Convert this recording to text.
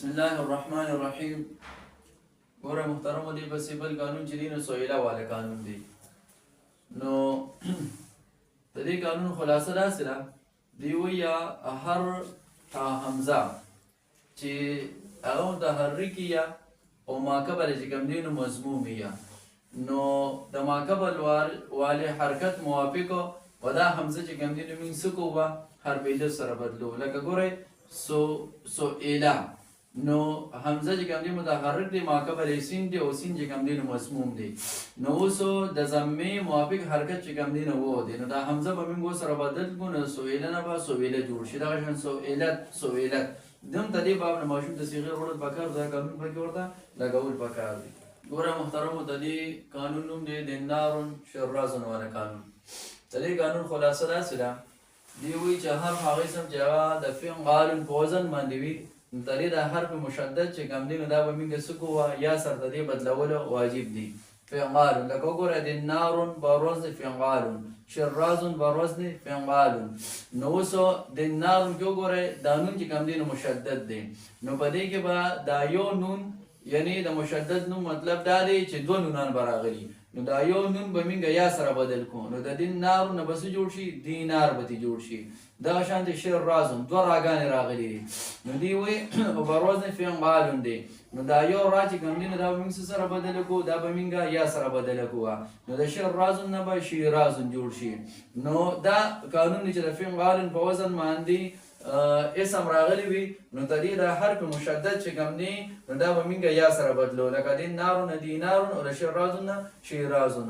بسم الله الرحمن الرحیم. ګوره محترمو دی پسې بل قانون چې دی نو سویله والا قانون دی. نو د دې قانون خلاصه داسې ده، دی وایي هر حمزه چې هغه متحرکي یا او ماقبل چې کوم دی نو مضموم یا نو د ماقبل والے حرکت موافقو و دا حمزه چې کوم دی نو موږ څه کوو حرف علت سره بدلو. لکه ګوره سوئله نو حمزه چې کوم دی متحرک دی ماقبل سین دی او سین چې کوم دی نو مسموم دی. نو اوس د ضمې موافق حرکت چې کوم دی نو و دی نو دا حمزه به موږ سره بدل کړو نو سوئله نه به سوئله جوړ شي. دغه شان سوئلت دم ته دې باب نه ماشوم د صيغه وړل پکار دا قانون پکې ورته لګول پکار دی. ګوره محترمو د دې قانون نوم دی دینارون شرازون والا قانون. د دې قانون خلاصه داسې ده، دی وایي چې هر هغه اسم چې هغه د فعل په وزن باندې وي ترې د حرف مشدد چې کوم دی نو دا به موږ څه کوو یا سره د دې بدلولو واجب دي. فعل لکه وګوره دینارون بروزن فعل، شرازون بروزن فعل. نو اوس دینارون کې وګوره دا نون چې کوم دی نو مشدد دی، نو په دې کې به دا یو نون یعنی د مشدد نون مطلب دا دی چې دوه نونان به راغلي، نو دا یو نون به موږ یا سره بدل کوو نو د دینار نه به څه جوړ شي دینار به جوړ شي. دغه شان د شرازون دوه راګانې راغلي دي نو دی وایي بروزن فعل دی، نو دا یو را چې کوم دی نو دا به موږ سره بدل کوو دا به موږ یا سره بدل کوو نو د شرازون نه به شیرازون جوړ شي. نو دا قانون چې د فعل په وزن باندې اسم راغلی وي نو د دې د حرف مشدد چې کوم دی نو دا به موږ یا سره بدلو، لکه دینارون دینارون او شیرازون شیرازون.